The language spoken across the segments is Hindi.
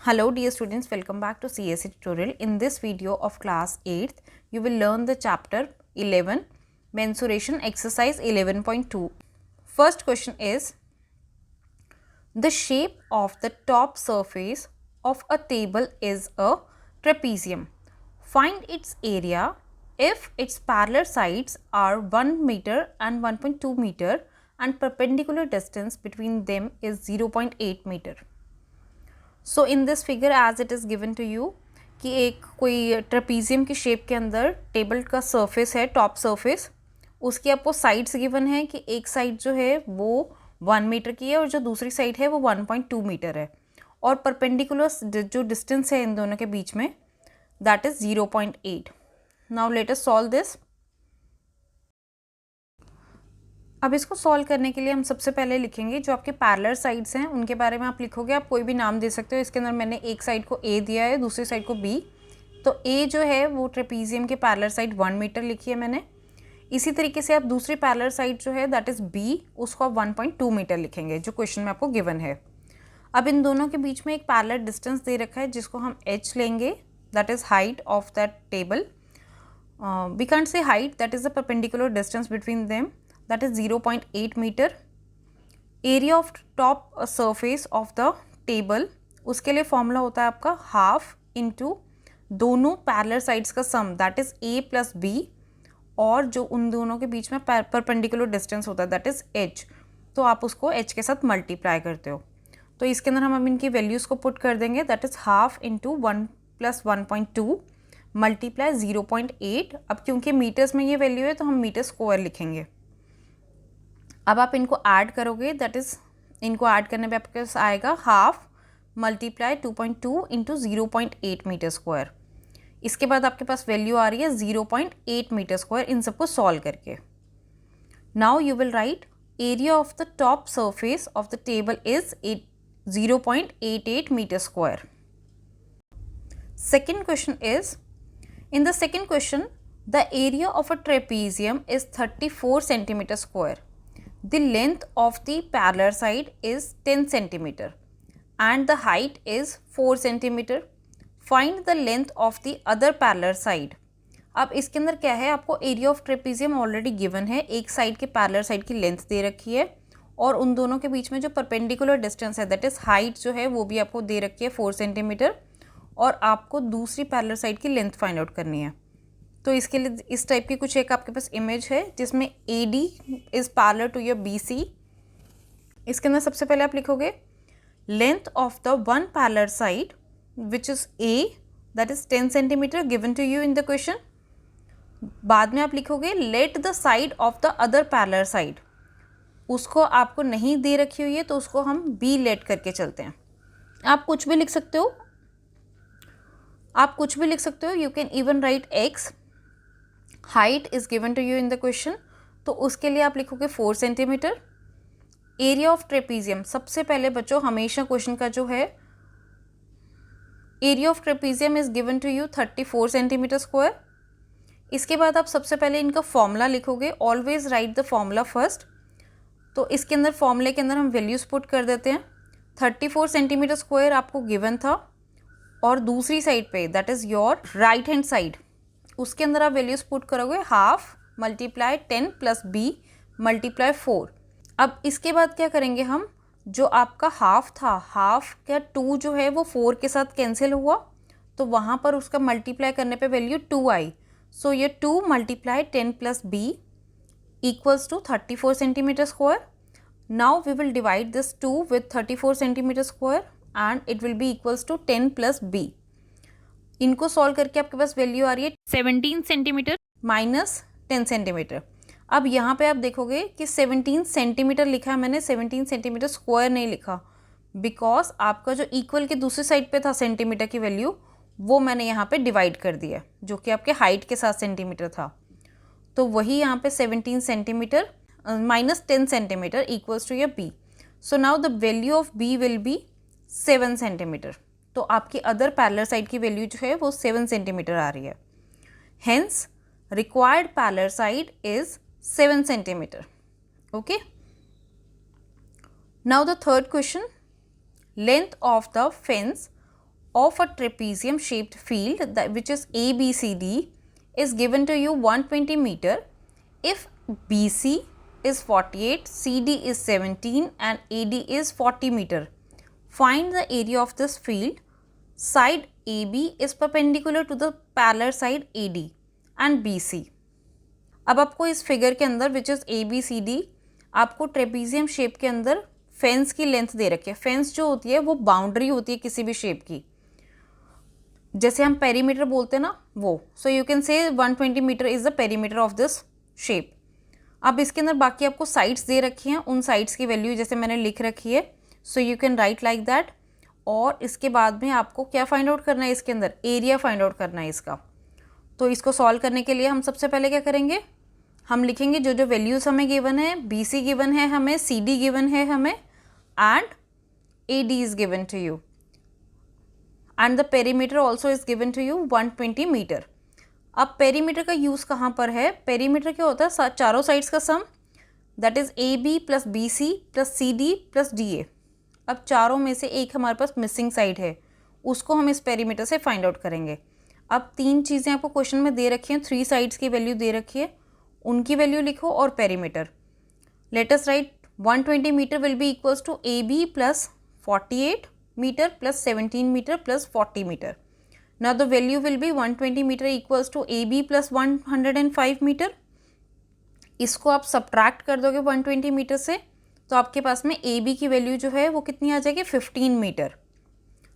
Hello dear students, welcome back to CSE tutorial. In this video of class 8th, you will learn the chapter 11, mensuration exercise 11.2. First question is, the shape of the top surface of a table is a trapezium. Find its area if its parallel sides are 1 meter and 1.2 meter and perpendicular distance between them is 0.8 meter. So in this figure as it is given to you कि एक कोई ट्रेपीजियम की शेप के अंदर टेबल का सरफेस है, टॉप सरफेस, उसकी आपको साइड्स गिवन है कि एक साइड जो है वो 1 मीटर की है और जो दूसरी साइड है वो 1.2 मीटर है और परपेंडिकुलर जो डिस्टेंस है इन दोनों के बीच में that is 0.8. Now let us solve this. अब इसको सॉल्व करने के लिए हम सबसे पहले लिखेंगे जो आपके पैरेलल साइड्स हैं उनके बारे में आप लिखोगे. आप कोई भी नाम दे सकते हो. इसके अंदर मैंने एक साइड को ए दिया है, दूसरी साइड को बी. तो ए जो है वो ट्रेपीजियम के पैरेलल साइड 1 मीटर लिखी है मैंने. इसी तरीके से आप दूसरी पैरेलल साइड जो है दैट इज़ बी, उसको आप 1.2 मीटर लिखेंगे जो क्वेश्चन में आपको गिवन है. अब इन दोनों के बीच में एक पैरेलल डिस्टेंस दे रखा है जिसको हम एच लेंगे, that is height of that table. We can't say height, that is the perpendicular distance between them, that is 0.8 meter. Area of top surface of the table, उसके लिए फॉर्मूला होता है आपका हाफ इंटू दोनों पैरेलल साइड्स का sum, that is A plus B, और जो उन दोनों के बीच में परपेंडिकुलर डिस्टेंस होता है दैट इज एच. तो आप उसको एच के साथ मल्टीप्लाई करते हो. तो इसके अंदर हम इनकी वैल्यूज़ को पुट कर देंगे, that is half into 1 plus 1.2 multiply 0.8. अब क्योंकि मीटर्स में ये वैल्यू है तो हम मीटर स्क्वायर लिखेंगे. अब आप इनको ऐड करोगे, दैट इज़ इनको ऐड करने पे आपके पास आएगा half multiply 2.2 into 0.8 meter square. इसके बाद आपके पास वैल्यू आ रही है 0.8 मीटर स्क्वायर इन सबको सॉल्व करके. Now you will write area of the top surface of the table is 0.88 meter square. Second question is, in the second question, the area of a trapezium is 34 centimeter square. The length of the parallel side is 10 centimeter and the height is 4 centimeter. Find the length of the other parallel side. अब इसके अंदर क्या है, आपको area of trapezium already given है, एक साइड के पैरेलल साइड की लेंथ दे रखी है और उन दोनों के बीच में जो परपेंडिकुलर डिस्टेंस है दैट इज़ हाइट जो है वो भी आपको दे रखी है 4 सेंटीमीटर, और आपको दूसरी पैरेलल साइड की लेंथ फाइंड आउट करनी है. तो इसके लिए इस टाइप की कुछ एक आपके पास इमेज है जिसमें A D is parallel to your B C. इसके अंदर सबसे पहले आप लिखोगे length of the one parallel side which is A, that is 10 centimeter given to you in the question. बाद में आप लिखोगे let the side of the other parallel side. उसको आपको नहीं दे रखी हुई है तो उसको हम बी लेट करके चलते हैं. आप कुछ भी लिख सकते हो, you can even write X. Height is given to you in the question, तो उसके लिए आप लिखोगे 4 सेंटीमीटर. एरिया ऑफ ट्रेपीजियम, सबसे पहले बच्चों हमेशा क्वेश्चन का जो है area of trapezium is given to you 34 centimeter square. इसके बाद आप सबसे पहले इनका फॉर्मूला लिखोगे. Always write the formula first. तो इसके अंदर फॉर्मूले के अंदर हम वैल्यूज पुट कर देते हैं. 34 सेंटीमीटर स्क्वायर आपको गिवन था और दूसरी साइड पे that is your right hand side, उसके अंदर आप वैल्यूज पुट करोगे half multiply 10 plus B multiply 4. अब इसके बाद क्या करेंगे हम, जो आपका हाफ था, हाफ का 2 जो है वो 4 के साथ कैंसिल हुआ तो वहाँ पर उसका मल्टीप्लाई करने पे वैल्यू 2 आई. सो ये 2 multiply 10 plus B equals to 34 centimeter square. Now we will divide this 2 with 34 centimeter square and it will be equals to 10 plus B. इनको सॉल्व करके आपके पास वैल्यू आ रही है 17 सेंटीमीटर माइनस 10 सेंटीमीटर. अब यहाँ पे आप देखोगे कि 17 सेंटीमीटर लिखा है मैंने, 17 सेंटीमीटर स्क्वायर नहीं लिखा, बिकॉज आपका जो इक्वल के दूसरी साइड पे था सेंटीमीटर की वैल्यू वो मैंने यहाँ पे डिवाइड कर दिया जो कि आपके हाइट के साथ सेंटीमीटर था. तो वही यहाँ पे 17 centimeter minus 10 centimeter equals to your B. So now the value of B will be 7 centimeter. तो आपकी अदर पैरेलल साइड की वैल्यू जो है वो 7 सेंटीमीटर आ रही है. Hence required parallel side is 7 centimeter. Okay, now the third question, length of the fence of a trapezium shaped field which is ABCD is given to you 120 meter if BC is 48, CD is 17 and AD is 40 meter. Find the area of this field. Side AB is perpendicular to the parallel side AD and BC. अब आपको इस फिगर के अंदर विच इज़ ABCD आपको ट्रेपीजियम शेप के अंदर फेंस की लेंथ दे रखी है. फेंस जो होती है वो बाउंड्री होती है किसी भी शेप की, जैसे हम पेरीमीटर बोलते हैं ना वो. So you can say 120 meter is the perimeter of this shape. अब इसके अंदर बाकी आपको साइड्स दे रखी हैं, उन साइड्स की वैल्यू जैसे मैंने लिख रखी है. So you can write like that. और इसके बाद में आपको क्या फाइंड आउट करना है, इसके अंदर एरिया फाइंड आउट करना है इसका. तो इसको सॉल्व करने के लिए हम सबसे पहले क्या करेंगे, हम लिखेंगे जो जो वैल्यूज़ हमें गिवन है. BC गिवन है हमें, CD गिवन है हमें and AD is given to you and the perimeter also is given to you 120 meter. अब पेरीमीटर का यूज़ कहाँ पर है, पेरीमीटर क्या होता है, चारों साइड्स का sum, that is AB plus BC plus CD plus DA. अब चारों में से एक हमारे पास मिसिंग साइड है, उसको हम इस पेरीमीटर से फाइंड आउट करेंगे. अब तीन चीज़ें आपको क्वेश्चन में दे रखी हैं, 3 साइड्स की वैल्यू दे रखी है, उनकी वैल्यू लिखो और perimeter. Let us write 120 meter will be equals to AB plus 48 meter plus 17 meter plus 40 meter. Now the value will be 120 meter equals to AB plus 105 meter. इसको आप सब्ट्रैक्ट कर दोगे 120 मीटर से, तो आपके पास में AB की वैल्यू जो है वो कितनी आ जाएगी, 15 मीटर.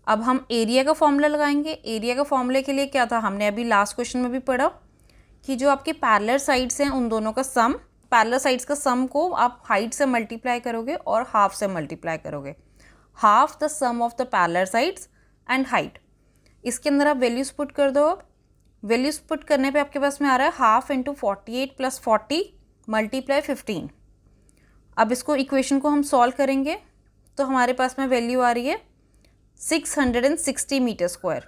अब हम एरिया का फॉर्मूला लगाएंगे. एरिया का फॉर्मूले के लिए क्या था, हमने अभी लास्ट क्वेश्चन में भी पढ़ा कि जो आपके पैरेलल साइड्स हैं उन दोनों का सम, पैरेलल साइड्स का सम को आप हाइट से मल्टीप्लाई करोगे और हाफ से मल्टीप्लाई करोगे. Half the sum of the parallel sides and height. इसके अंदर आप वैल्यूज पुट कर दो. अब वैल्यूज पुट करने पे आपके पास में आ रहा है हाफ इंटू 48 प्लस 40 मल्टीप्लाई 15. अब इसको इक्वेशन को हम सॉल्व करेंगे तो हमारे पास में वैल्यू आ रही है 660 meter square.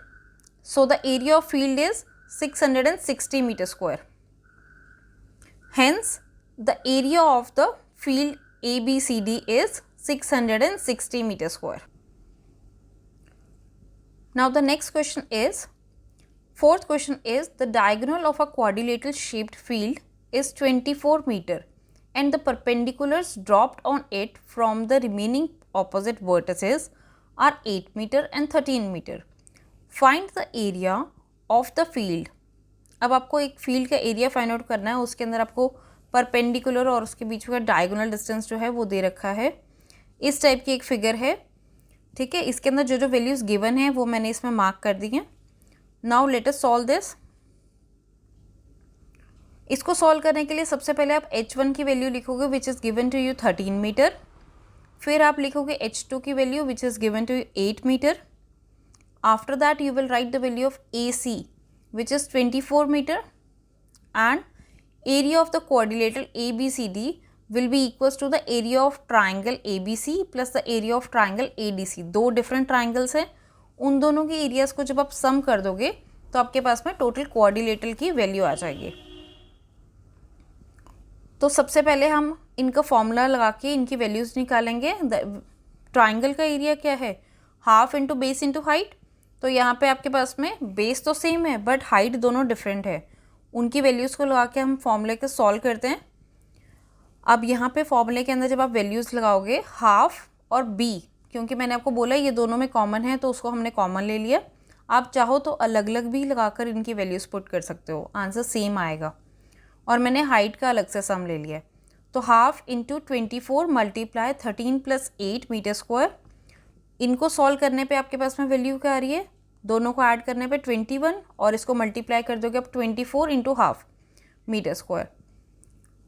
So the area of field is 660 meter square. Hence, the area of the field ABCD is 660 meter square. Now, the next question is, fourth question is, the diagonal of a quadrilateral shaped field is 24 meter and the perpendiculars dropped on it from the remaining opposite vertices are 8 meter and 13 meter. Find the area of the field. अब आपको एक फील्ड का एरिया फाइंड आउट करना है, उसके अंदर आपको परपेंडिकुलर और उसके बीच का डायगोनल डिस्टेंस जो है वो दे रखा है. इस टाइप की एक फिगर है, ठीक है. इसके अंदर जो जो वैल्यूज़ गिवन है वो मैंने इसमें मार्क कर दी हैं. Now let us solve this. इसको सॉल्व करने के लिए सबसे पहले आप H1 की वैल्यू लिखोगे which is given to you 13 meter. फिर आप लिखोगे H2 की वैल्यू which is given to you 8 meter. After that you will write the value of AC which is 24 meter and area of the quadrilateral ABCD will be equals to the area of triangle ABC plus the area of triangle ADC. दो different triangles हैं, उन दोनों के एरियाज को जब आप सम कर दोगे तो आपके पास में टोटल क्वाड्रिलेटरल की वैल्यू आ जाएगी. तो सबसे पहले हम इनका फॉर्मूला लगा के इनकी वैल्यूज़ निकालेंगे. ट्राइंगल का एरिया क्या है, half into base into height. तो यहाँ पे आपके पास में बेस तो सेम है बट हाइट दोनों डिफरेंट है. उनकी वैल्यूज़ को लगा के हम फॉर्मूले को सॉल्व करते हैं. अब यहाँ पे फॉर्मूले के अंदर जब आप वैल्यूज़ लगाओगे हाफ और बी, क्योंकि मैंने आपको बोला ये दोनों में कॉमन है तो उसको हमने कॉमन ले लिया. आप चाहो तो अलग अलग भी लगाकर इनकी वैल्यूज़ पुट कर सकते हो, आंसर सेम आएगा. और मैंने हाइट का अलग से सम ले लिया. तो half into 24 multiply 13 plus 8 meter square. इनको सॉल्व करने पे आपके पास में वैल्यू क्या आ रही है, दोनों को ऐड करने पे 21 और इसको मल्टीप्लाई कर दोगे आप 24 इंटू हाफ मीटर स्क्वायर.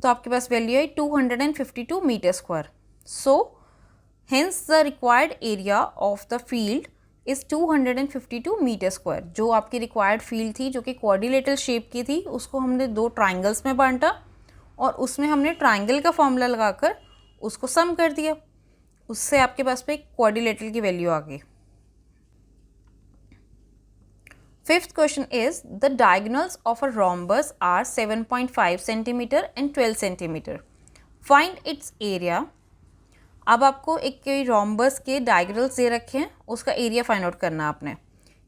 तो आपके पास वैल्यू है 252 meter square. So hence the required area of the field is 252 meter square. जो आपकी रिक्वायर्ड फील्ड थी जो कि क्वाड्रिलेटरल शेप की थी उसको हमने दो ट्राइंगल्स में बांटा और उसमें हमने ट्राइंगल का फॉर्मूला लगाकर उसको सम कर दिया. उससे आपके पास पे क्वाड्रिलेटरल की वैल्यू आ गई. Fifth question is, the diagonals of a rhombus are 7.5 centimeter and 12 centimeter. Find its area. अब आपको एक rhombus के diagonals दे रखे हैं, उसका एरिया फाइंड आउट करना आपने.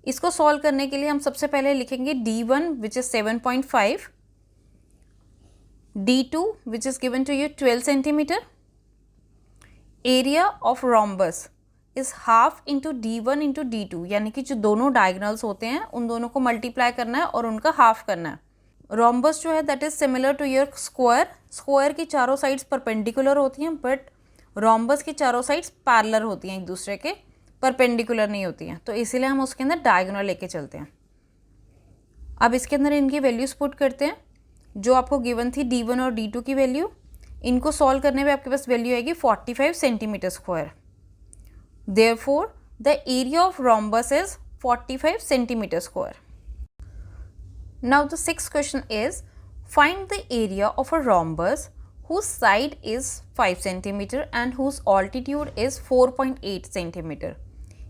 इसको सॉल्व करने के लिए हम सबसे पहले लिखेंगे D1 which is 7.5, D2 which is given to you 12 centimeter. Area of rhombus is half into D1 into D2, यानी कि जो दोनों डायगनल्स होते हैं उन दोनों को मल्टीप्लाई करना है और उनका हाफ करना है. रोम्बस जो है that is similar to your square. Square की चारों साइड्स परपेंडिकुलर होती हैं, बट रोम्बस की चारों साइड्स पैरेलल होती हैं, एक दूसरे के परपेंडिकुलर नहीं होती हैं. तो इसीलिए हम उसके अंदर डायगोनल लेके चलते हैं. अब इसके अंदर इनकी वैल्यूज़ पुट करते हैं जो आपको गिवन थी D1 और D2 की वैल्यू. इनको सॉल्व करने पे आपके पास वैल्यू आएगी 45 centimetre square. Therefore the area of rhombus is 45 centimetre square. Now the sixth question is find the area of a rhombus whose side is 5 centimeter and whose altitude is 4.8 centimeter.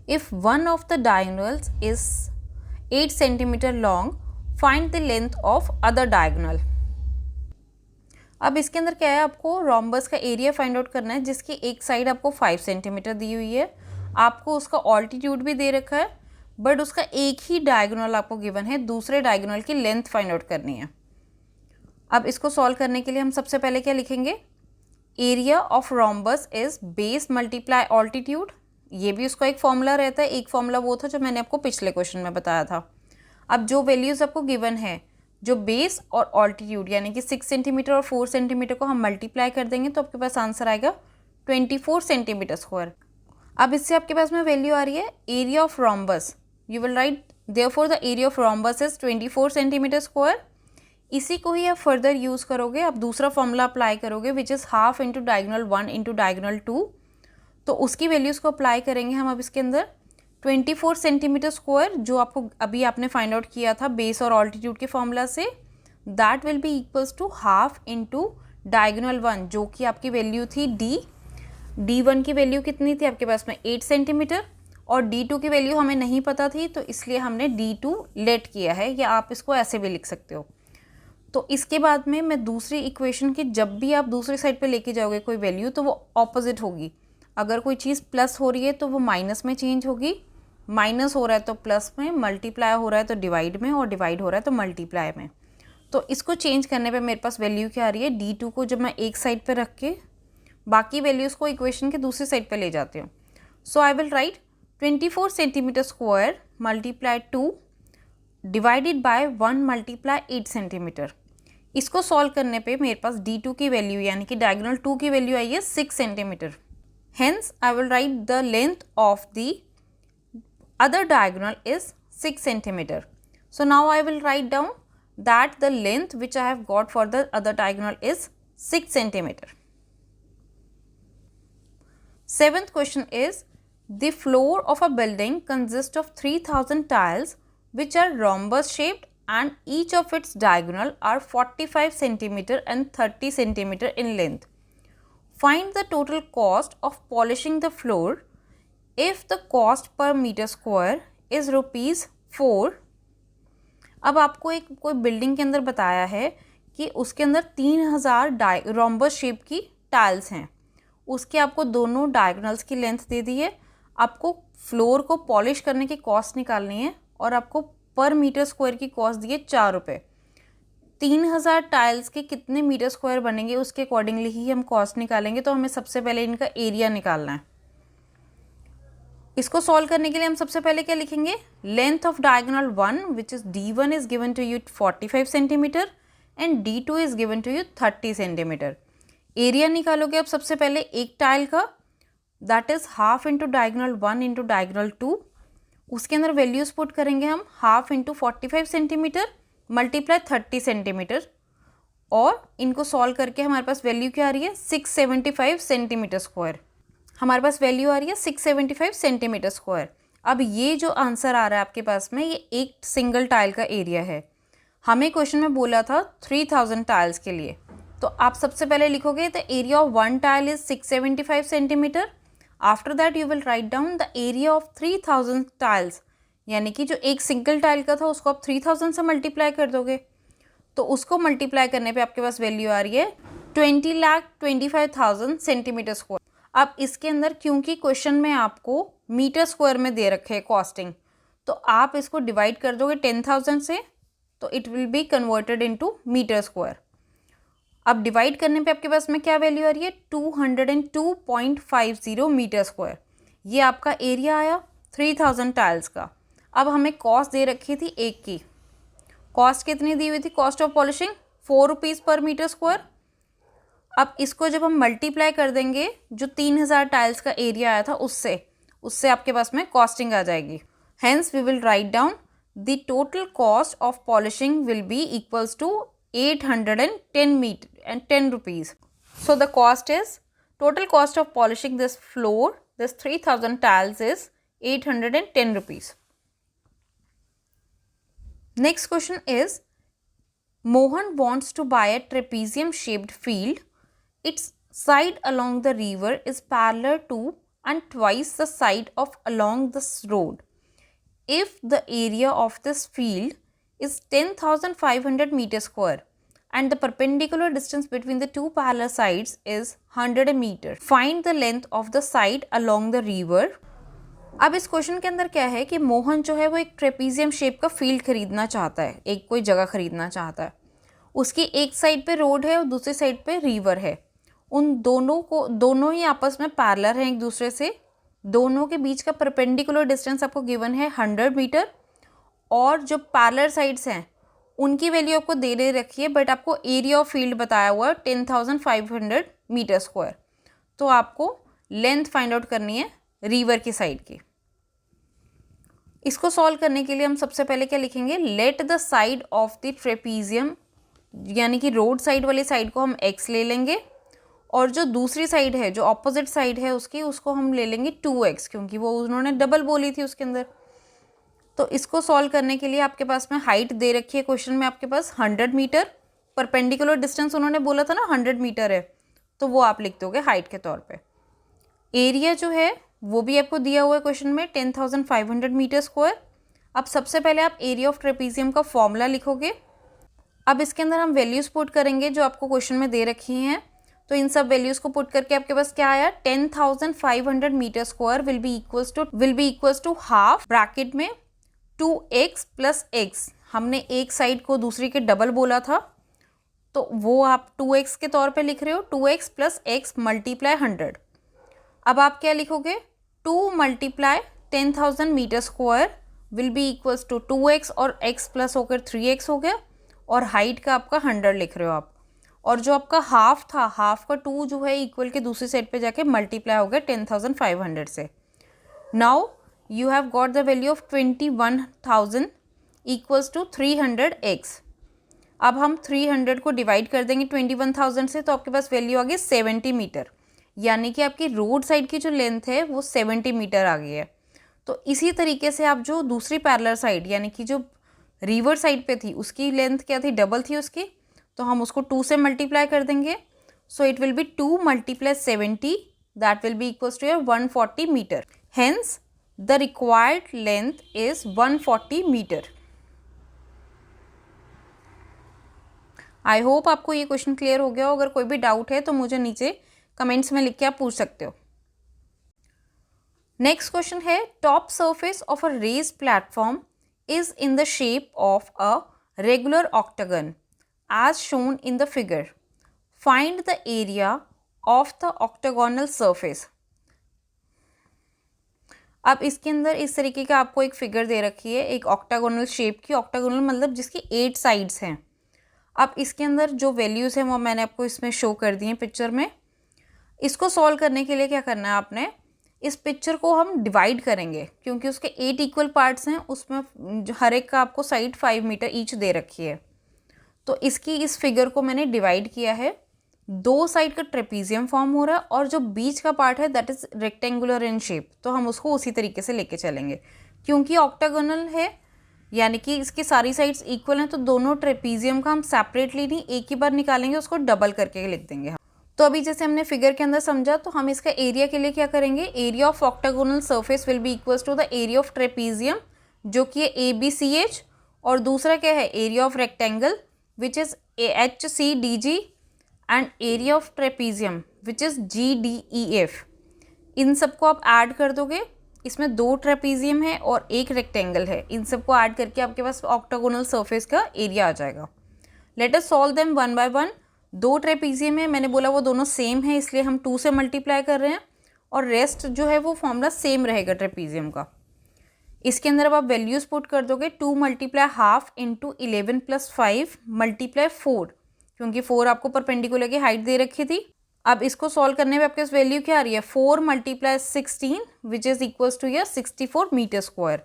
If one of the diagonals is 8 centimeter long, find the length of other diagonal. अब इसके अंदर क्या है, आपको रोम्बस का एरिया फाइंड आउट करना है जिसकी एक साइड आपको 5 सेंटीमीटर दी हुई है. आपको उसका ऑल्टीट्यूड भी दे रखा है, बट उसका एक ही डायगोनल आपको गिवन है, दूसरे डायगोनल की लेंथ फाइंड आउट करनी है. अब इसको सॉल्व करने के लिए हम सबसे पहले क्या लिखेंगे, area of rhombus is base multiply altitude. ये भी उसका एक फॉर्मूला रहता है, एक फॉर्मूला वो था जो मैंने आपको पिछले क्वेश्चन में बताया था. अब जो वैल्यूज़ आपको गिवन है, जो बेस और ऑल्टीट्यूड यानी कि 6 सेंटीमीटर और 4 सेंटीमीटर को हम मल्टीप्लाई कर देंगे तो आपके पास आंसर आएगा 24 सेंटीमीटर स्क्वायर. अब इससे आपके पास में वैल्यू आ रही है area of rhombus. You will right therefore the area of rhombus is 24 centimetre square. इसी को ही आप फर्दर यूज़ करोगे, आप दूसरा फॉर्मूला अप्लाई करोगे which is half into diagonal 1 into diagonal 2. तो उसकी वैल्यूज़ को अप्लाई करेंगे हम अब इसके अंदर. 24 सेंटीमीटर स्क्वायर जो आपको अभी आपने फाइंड आउट किया था बेस और ऑल्टीट्यूड के फॉर्मूला से, that will be equals to half into diagonal 1 जो कि आपकी वैल्यू थी D1 की वैल्यू कितनी थी आपके पास में 8 सेंटीमीटर, और D2 की वैल्यू हमें नहीं पता थी तो इसलिए हमने D2 लेट किया है, या आप इसको ऐसे भी लिख सकते हो. तो इसके बाद में मैं दूसरी इक्वेशन की जब भी आप दूसरी साइड पे लेके जाओगे कोई वैल्यू तो वो ऑपोजिट होगी. अगर कोई चीज़ प्लस हो रही है तो वो माइनस में चेंज होगी, माइनस हो रहा है तो प्लस में, मल्टीप्लाई हो रहा है तो डिवाइड में, और डिवाइड हो रहा है तो मल्टीप्लाई में. तो इसको चेंज करने पे मेरे पास वैल्यू क्या आ रही है, D2 को जब मैं एक साइड पे रख के बाकी वैल्यूज़ को इक्वेशन के दूसरी साइड पे ले जाती हूँ. So I will write 24 centimetre square multiply 2 divided by 1 multiply 8 centimetre. इसको सॉल्व करने पे मेरे पास D2 की वैल्यू यानी कि डायगोनल 2 की वैल्यू आई है 6 centimetre. Hence I will right the length of the other diagonal is 6 centimetre. So now I will write down that the length which I have got for the other diagonal is 6 centimetre. Seventh question is the floor of a building consists of 3000 tiles which are rhombus shaped and each of its diagonal are 45 centimeter and 30 centimeter in length. Find the total cost of polishing the floor if the cost per meter square is ₹4. अब आपको एक कोई बिल्डिंग के अंदर बताया है कि उसके अंदर 3000 रोम्बस शेप की टाइल्स हैं, उसके आपको दोनों डायगोनल्स की लेंथ दे दी है, आपको फ्लोर को पॉलिश करने की कॉस्ट निकालनी है और आपको पर मीटर स्क्वायर की कॉस्ट दी है 4 रुपये. 3000 टाइल्स के कितने मीटर स्क्वायर बनेंगे उसके अकॉर्डिंगली ही हम कॉस्ट निकालेंगे. तो हमें सबसे पहले इनका एरिया निकालना है. इसको सॉल्व करने के लिए हम सबसे पहले क्या लिखेंगे, length of diagonal 1 which is D1 is given to you 45 centimetre and D2 is given to you 30 centimetre. Area निकालोगे आप सबसे पहले एक टाइल का, that is half into diagonal 1 into diagonal 2. उसके अंदर वैल्यूज़ पुट करेंगे हम, half into 45 centimetre multiply 30 centimetre, और इनको सॉल्व करके हमारे पास वैल्यू क्या आ रही है 675 सेंटीमीटर स्क्वायर. हमारे पास वैल्यू आ रही है 675 सेंटीमीटर स्क्वायर. अब ये जो आंसर आ रहा है आपके पास में, ये एक सिंगल टाइल का एरिया है. हमें क्वेश्चन में बोला था 3000 टाइल्स के लिए, तो आप सबसे पहले लिखोगे the area of 1 tile is 675 centimetre. After that you will write down the area of 3000 tiles, यानी कि जो एक सिंगल टाइल का था उसको आप 3000 से मल्टीप्लाई कर दोगे, तो उसको मल्टीप्लाई करने पे आपके पास वैल्यू आ रही है 20,25,000 सेंटीमीटर स्क्वायर. अब इसके अंदर क्योंकि क्वेश्चन में आपको मीटर स्क्वायर में दे रखे है कॉस्टिंग, तो आप इसको डिवाइड कर दोगे 10,000 से, तो it will be converted into metre square. अब डिवाइड करने पे आपके पास में क्या वैल्यू आ रही है, 202.50 मीटर स्क्वायर। ये आपका एरिया आया 3000 टाइल्स का। अब हमें कॉस्ट दे रखी थी एक की, कॉस्ट कितनी दी हुई थी, कॉस्ट ऑफ पॉलिशिंग 4 रुपीज़ पर मीटर स्क्वायर। अब इसको जब हम मल्टीप्लाई कर देंगे जो 3000 टाइल्स का एरिया आया था उससे आपके पास में कॉस्टिंग आ जाएगी। Hence we will write down the total cost of polishing will be equals to 810 rupees. So the cost is, total cost of polishing this floor, this 3000 tiles is 810 rupees. Next question is, Mohan wants to buy a trapezium shaped field. Its side along the river is parallel to and twice the side of along this road. If the area of this field is 10,500 meters square and the perpendicular distance between the two parallel sides is 100 meter. Find the length of the side along the river. अब इस क्वेश्चन के अंदर क्या है कि मोहन जो है वो एक ट्रेपीजियम शेप का फील्ड खरीदना चाहता है, एक कोई जगह खरीदना चाहता है। उसकी एक साइड पे रोड है और दूसरी साइड पे रिवर है। उन दोनों ही आपस में पैरेलल हैं एक दूसरे से। दोनों के बीच का परपेंडिकुलर डिस्टेंस आपको गिवन है 100 मीटर और जो पैरेलल साइड्स हैं उनकी वैल्यू आपको दे रखी है, बट आपको एरिया ऑफ फील्ड बताया हुआ है 10,500 मीटर स्क्वायर। तो आपको लेंथ फाइंड आउट करनी है रिवर की साइड की। इसको सॉल्व करने के लिए हम सबसे पहले क्या लिखेंगे, late the side of the trapezium, यानी कि रोड साइड वाली साइड को हम x ले लेंगे और जो दूसरी साइड है, जो ऑपोजिट साइड है उसकी, उसको हम ले लेंगे 2x, क्योंकि वो उन्होंने डबल बोली थी उसके अंदर। तो इसको सॉल्व करने के लिए आपके पास में हाइट दे रखी है क्वेश्चन में आपके पास 100 मीटर, परपेंडिकुलर डिस्टेंस उन्होंने बोला था ना 100 मीटर है, तो वो आप लिख दोगे हाइट के तौर पे। एरिया जो है वो भी आपको दिया हुआ है क्वेश्चन में 10,500 मीटर स्क्वायर। अब सबसे पहले आप एरिया ऑफ ट्रेपीजियम का फॉर्मूला लिखोगे। अब इसके अंदर हम वैल्यूज़ पुट करेंगे जो आपको क्वेश्चन में दे रखी हैं। तो इन सब वैल्यूज़ को पुट करके आपके पास क्या आया, 10,500 metre square will be equals to half bracket में 2x प्लस x। हमने एक साइड को दूसरी के डबल बोला था, तो वो आप 2x के तौर पे लिख रहे हो, 2x प्लस x मल्टीप्लाई 100। अब आप क्या लिखोगे, 2 multiply 10,000 metre square will be equals to 2x और x प्लस होकर 3x हो गया, और हाइट का आपका 100 लिख रहे हो आप। और जो आपका हाफ था, हाफ का 2 जो है इक्वल के दूसरी साइड पे जाके मल्टीप्लाई हो गया 10,500 से। Now you have got the value of 21,000 equals to 300x। अब हम 300 को डिवाइड कर देंगे 21,000 से, तो आपके पास वैल्यू आ गई 70 मीटर, यानी कि आपकी रोड साइड की जो लेंथ है वो 70 मीटर आ गई है। तो इसी तरीके से आप जो दूसरी पैरेलल साइड, यानी कि जो रिवर साइड पे थी, उसकी लेंथ क्या थी, डबल थी उसकी, तो हम उसको 2 से मल्टीप्लाई कर देंगे। So it will be 2 multiply 70, that will be equals to your 140 metre. Hence the required length is 140 metre. I hope आपको ये क्वेश्चन क्लियर हो गया हो। अगर कोई भी डाउट है तो मुझे नीचे कमेंट्स में लिख के आप पूछ सकते हो। नेक्स्ट क्वेश्चन है, top surface of a raise platform is in the shape of a regular octagon as shown in the figure. Find the area of the octagonal surface. अब इसके अंदर इस तरीके का आपको एक फिगर दे रखी है, एक ऑक्टागोनल शेप की। ऑक्टागोनल मतलब जिसकी 8 साइड्स हैं। अब इसके अंदर जो वैल्यूज़ हैं वो मैंने आपको इसमें शो कर दी हैं पिक्चर में। इसको सॉल्व करने के लिए क्या करना है आपने, इस पिक्चर को हम डिवाइड करेंगे, क्योंकि उसके 8 इक्वल पार्ट्स हैं, उसमें हर एक का आपको साइड 5 मीटर ईच दे रखी है। तो इस फिगर को मैंने डिवाइड किया है, 2 साइड का ट्रेपीजियम फॉर्म हो रहा है और जो बीच का पार्ट है that is rectangular in shape, तो हम उसको उसी तरीके से लेके चलेंगे। क्योंकि ऑक्टागोनल है, यानी कि इसकी सारी साइड्स इक्वल हैं, तो दोनों ट्रेपीजियम का हम सेपरेटली नहीं एक ही बार निकालेंगे, उसको डबल करके लिख देंगे। तो अभी जैसे हमने फिगर के अंदर समझा, तो हम इसका एरिया के लिए क्या करेंगे, area of octagonal surface will be equals to the area of trapezium, जो कि है ABCH, और दूसरा क्या है, area of rectangle which is HCDG, and area of trapezium which is GDEF। इन सबको आप ऐड कर दोगे इसमें 2 ट्रेपीजियम है और 1 रेक्टेंगल है। इन सबको ऐड करके आपके पास ऑक्टागोनल सरफेस का एरिया आ जाएगा। Let us solve them one by one. 2 trapezium है, मैंने बोला वो दोनों सेम है इसलिए हम 2 से मल्टीप्लाई कर रहे हैं, और रेस्ट जो है वो फॉर्मूला सेम रहेगा ट्रेपीजियम का। इसके अंदर अब आप वैल्यूज़ पुट कर दोगे, 2 multiply half into 11 plus 5 multiply 4, क्योंकि 4 आपको परपेंडिकुलर की हाइट दे रखी थी। अब इसको सॉल्व करने में आपके पास वैल्यू क्या आ रही है, 4 multiply 16 which is equals to your 64 metre square.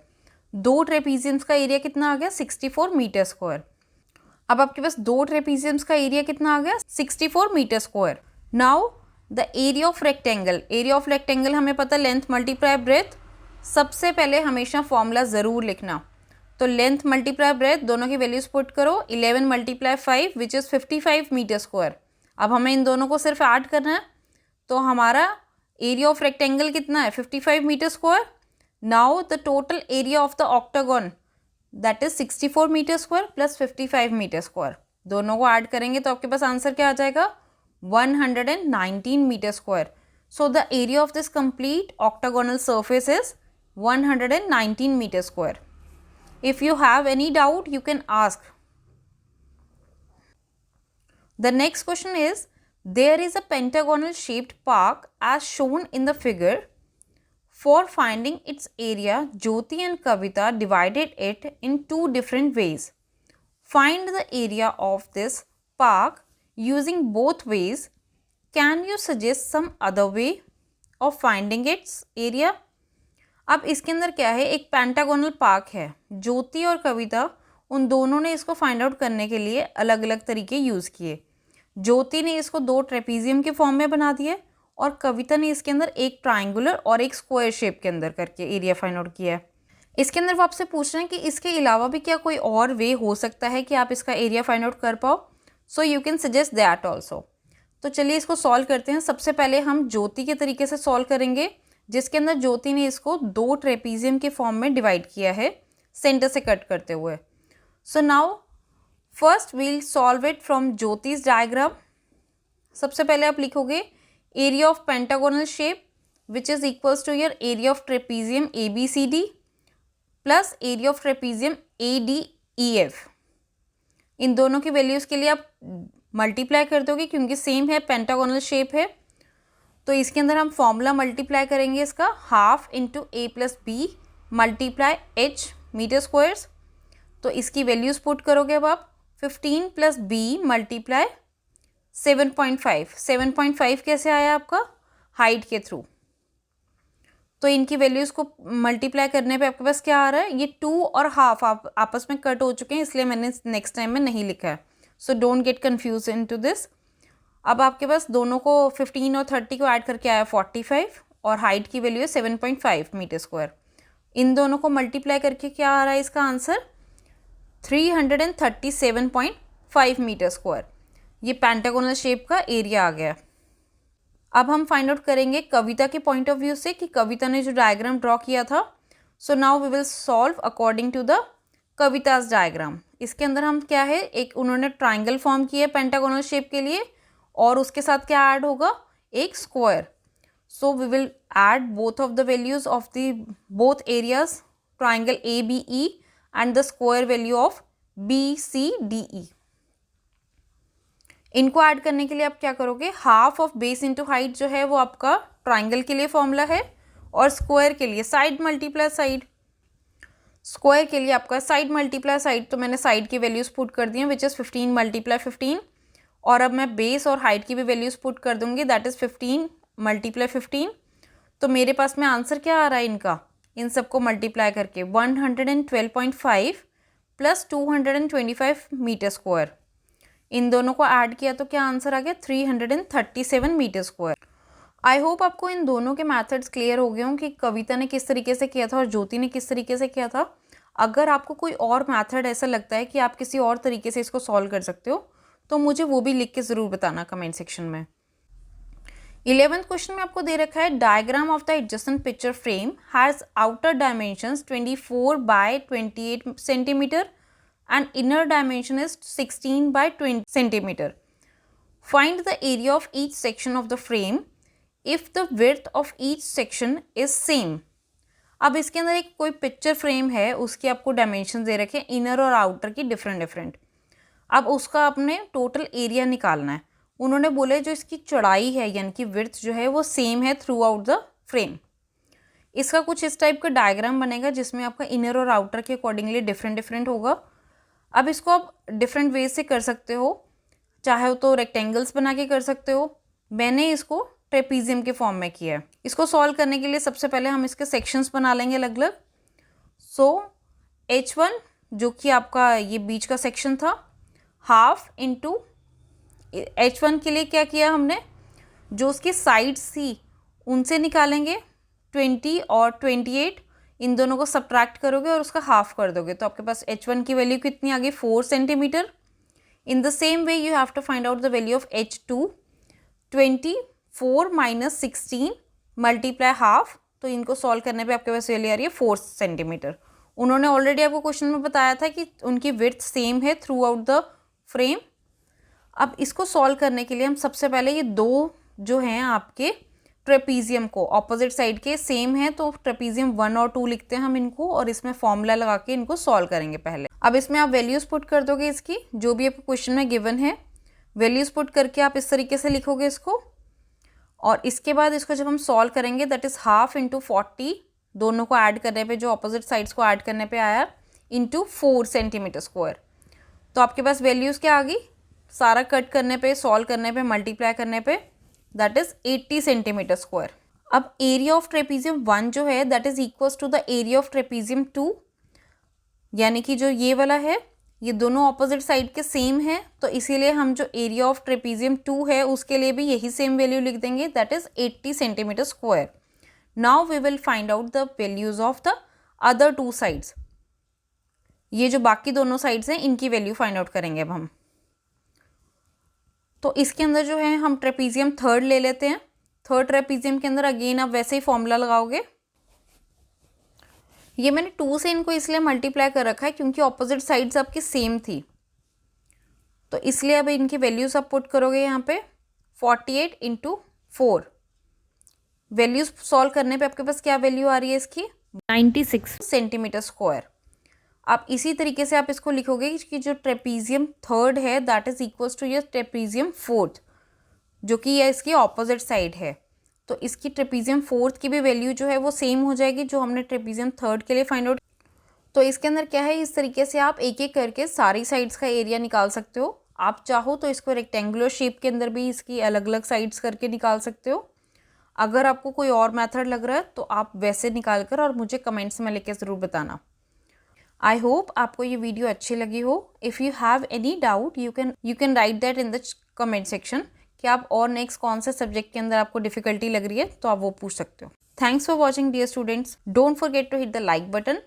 2 trapeziums का एरिया कितना आ गया, 64 मीटर स्क्वायर। अब आपके पास 2 ट्रेपीजियम्स का एरिया कितना आ गया, 64 metre square. Now the area of rectangle, area of rectangle हमें पता लेंथ मल्टीप्लाई ब्रेथ। सबसे पहले हमेशा फॉर्मूला ज़रूर लिखना, तो लेंथ मल्टीप्लाई ब्रेथ दोनों की वैल्यूज पुट करो, 11 multiply 5 which is 55 metre square. अब हमें इन दोनों को सिर्फ ऐड करना है, तो हमारा एरिया ऑफ रेक्टेंगल कितना है, 55 metre square. Now the total area of the octagon that is 64 metre square plus 55 metre square. दोनों को ऐड करेंगे तो आपके पास आंसर क्या आ जाएगा, 119 metre square. So the area of this complete octagonal surface is 119 meter square. If you have any doubt, you can ask. The next question is, there is a pentagonal shaped park as shown in the figure. For finding its area, Jyoti and Kavita divided it in 2 different ways. Find the area of this park using both ways. Can you suggest some other way of finding its area? अब इसके अंदर क्या है, एक पेंटागोनल पार्क है। ज्योति और कविता उन दोनों ने इसको फाइंड आउट करने के लिए अलग अलग तरीके यूज़ किए। ज्योति ने इसको 2 ट्रेपीजियम के फॉर्म में बना दिए और कविता ने इसके अंदर एक ट्राइंगुलर और एक स्क्वायर शेप के अंदर करके एरिया फाइंड आउट किया है। इसके अंदर वो आपसे पूछ रहे हैं कि इसके अलावा भी क्या कोई और वे हो सकता है कि आप इसका एरिया फाइंड आउट कर पाओ। So you can suggest that also. तो चलिए इसको सॉल्व करते हैं। सबसे पहले हम ज्योति के तरीके से सॉल्व करेंगे, जिसके अंदर ज्योति ने इसको 2 ट्रेपीजियम के फॉर्म में डिवाइड किया है सेंटर से कट करते हुए। So now first we'll solve it from ज्योतिस डायग्राम। सबसे पहले आप लिखोगे area of pentagonal shape which is equals to your area of trapezium ABCD plus area of trapezium ADEF। इन दोनों की वैल्यूज़ के लिए आप मल्टीप्लाई कर दोगे क्योंकि सेम है, पेंटागोनल शेप है। तो इसके अंदर हम फॉर्मूला मल्टीप्लाई करेंगे इसका, half into A plus B multiply H metre squares. तो इसकी वैल्यूज़ पुट करोगे अब आप, 15 प्लस बी मल्टीप्लाई 7.5। 7.5 कैसे आया आपका, हाइट के थ्रू। तो इनकी वैल्यूज़ को मल्टीप्लाई करने पे आपके पास क्या आ रहा है, ये 2 और हाफ आप आपस में कट हो चुके हैं, इसलिए मैंने नेक्स्ट टाइम में नहीं लिखा है। So don't get confuse into this. अब आपके पास दोनों को 15 और 30 को ऐड करके आया 45 और हाइट की वैल्यू है 7.5 मीटर स्क्वायर। इन दोनों को मल्टीप्लाई करके क्या आ रहा है इसका आंसर, 337.5 मीटर स्क्वायर। ये पेंटागोनल शेप का एरिया आ गया। अब हम फाइंड आउट करेंगे कविता के पॉइंट ऑफ व्यू से कि कविता ने जो डायग्राम ड्रॉ किया था। So now we will solve according to the Kavita's diagram. इसके अंदर हम क्या है, एक उन्होंने ट्राइंगल फॉर्म किया है पेंटागोनल शेप के लिए और उसके साथ क्या ऐड होगा, एक square. So we will add both of the values of the both areas, triangle ABE and the square value of BCDE। इनको ऐड करने के लिए आप क्या करोगे, half of base into height जो है वो आपका ट्राइंगल के लिए फॉर्मूला है और स्क्वायर के लिए साइड मल्टीप्लाई साइड। स्क्वायर के लिए आपका साइड मल्टीप्लाई साइड, तो मैंने साइड की वैल्यूज पुट कर दी हैं विच इज़ 15 मल्टीप्लाई 15। और अब मैं बेस और हाइट की भी वैल्यूज़ पुट कर दूंगी, दैट इज़ 15 मल्टीप्लाई 15। तो मेरे पास में आंसर क्या आ रहा है इनका, इन सबको मल्टीप्लाई करके 112.5 प्लस 225 मीटर स्क्वायर। इन दोनों को ऐड किया तो क्या आंसर आ गया, 337 मीटर स्क्वायर। आई होप आपको इन दोनों के मैथड्स क्लियर हो गए हों कि कविता ने किस तरीके से किया था और ज्योति ने किस तरीके से किया था। अगर आपको कोई और मैथड ऐसा लगता है कि आप किसी और तरीके से इसको सॉल्व कर सकते हो तो मुझे वो भी लिख के ज़रूर बताना कमेंट सेक्शन में। 11th क्वेश्चन में आपको दे रखा है, diagram of the adjacent picture frame has outer dimensions 24 by 28 centimetre and inner dimension is 16 by 20 centimeter. Find the area of each section of the frame if the width of each section is same. अब इसके अंदर एक कोई पिक्चर फ्रेम है, उसकी आपको डायमेंशन दे रखे हैं इनर और आउटर की डिफरेंट। अब उसका आपने टोटल एरिया निकालना है। उन्होंने बोले जो इसकी चौड़ाई है यानी कि विड्थ जो है वो सेम है थ्रू आउट द फ्रेम। इसका कुछ इस टाइप का डायग्राम बनेगा जिसमें आपका इनर और आउटर के अकॉर्डिंगली डिफरेंट होगा। अब इसको आप डिफरेंट वेज से कर सकते हो, चाहे तो रेक्टेंगल्स बना के कर सकते हो। मैंने इसको ट्रेपीजियम के फॉर्म में किया है। इसको सॉल्व करने के लिए सबसे पहले हम इसके सेक्शंस बना लेंगे अलग अलग। सो H1 जो कि आपका ये बीच का सेक्शन था, हाफ इंटू H1 के लिए क्या किया हमने, जो उसकी साइड्स थी उनसे निकालेंगे 20 और 28, इन दोनों को सब्ट्रैक्ट करोगे और उसका हाफ कर दोगे तो आपके पास H1 की वैल्यू कितनी आ गई 4 centimetre. In the same way you have to find out the value of H2, 24 minus 16 multiply half, तो इनको सॉल्व करने पे आपके पास वैल्यू आ रही है 4 सेंटीमीटर। उन्होंने ऑलरेडी आपको क्वेश्चन में बताया था कि उनकी विड्थ सेम है थ्रू आउट द फ्रेम। अब इसको सॉल्व करने के लिए हम सबसे पहले ये दो जो हैं आपके ट्रेपीजियम को ऑपोजिट साइड के सेम है, तो ट्रेपीजियम 1 और 2 लिखते हैं हम इनको, और इसमें फॉर्मूला लगा के इनको सॉल्व करेंगे पहले। अब इसमें आप वैल्यूज पुट कर दोगे इसकी, जो भी आपको क्वेश्चन में गिवन है वैल्यूज पुट करके आप इस तरीके से लिखोगे इसको। और इसके बाद इसको जब हम सॉल्व करेंगे दैट इज़ हाफ इंटू 40, दोनों को ऐड करने पे जो ऑपोजिट साइड्स को ऐड करने पे आया, इंटू 4 सेंटीमीटर स्क्वायर। तो आपके पास वैल्यूज़ क्या आ गई, सारा कट करने पे, सॉल्व करने पे, मल्टीप्लाई करने पे दैट इज़ 80 सेंटीमीटर स्क्वायर। अब एरिया ऑफ ट्रेपीजियम 1 जो है that is equals to the area of trapezium 2, यानी कि जो ये वाला है ये दोनों ऑपोजिट साइड के सेम है, तो इसीलिए हम जो एरिया ऑफ ट्रेपीजियम 2 है उसके लिए भी यही सेम वैल्यू लिख देंगे that is 80 centimetre square. Now we will find out the values of the other 2 sides. ये जो बाकी दोनों साइड्स हैं इनकी वैल्यू फाइंड आउट करेंगे अब हम। तो इसके अंदर जो है हम ट्रेपीजियम 3 ले लेते हैं। 3rd ट्रेपीजियम के अंदर अगेन आप वैसे ही फॉर्मूला लगाओगे। ये मैंने 2 से इनको इसलिए मल्टीप्लाई कर रखा है क्योंकि ऑपोजिट साइड्स आपकी सेम थी, तो इसलिए अब इनकी वैल्यूज आप पुट करोगे यहाँ पे 48 इंटू 4। वैल्यूज सॉल्व करने पे आपके पास क्या वैल्यू आ रही है इसकी 96 सेंटीमीटर स्क्वायर। आप इसी तरीके से आप इसको लिखोगे कि जो ट्रेपीजियम 3rd है that is equals to your trapezium 4th, जो कि यह इसकी ऑपोजिट साइड है। तो इसकी ट्रेपीजियम 4th की भी वैल्यू जो है वो सेम हो जाएगी जो हमने ट्रेपीजियम 3rd के लिए फाइंड आउट। तो इसके अंदर क्या है, इस तरीके से आप एक एक करके सारी साइड्स का एरिया निकाल सकते हो। आप चाहो तो इसको रेक्टेंगुलर शेप के अंदर भी इसकी अलग अलग साइड्स करके निकाल सकते हो। अगर आपको कोई और मेथड लग रहा है तो आप वैसे निकाल कर और मुझे कमेंट्स में लिख के ज़रूर बताना। आई होप आपको ये वीडियो अच्छी लगी हो। If you have any doubt you can write that in the comment section कि आप और नेक्स्ट कौन से सब्जेक्ट के अंदर आपको डिफ़िकल्टी लग रही है तो आप वो पूछ सकते हो। Thanks for watching dear students. Don't forget to hit the like button.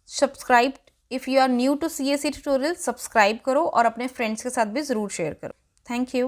Subscribe if you are new to CSE tutorial, subscribe करो और अपने फ्रेंड्स के साथ भी ज़रूर शेयर करो। Thank you.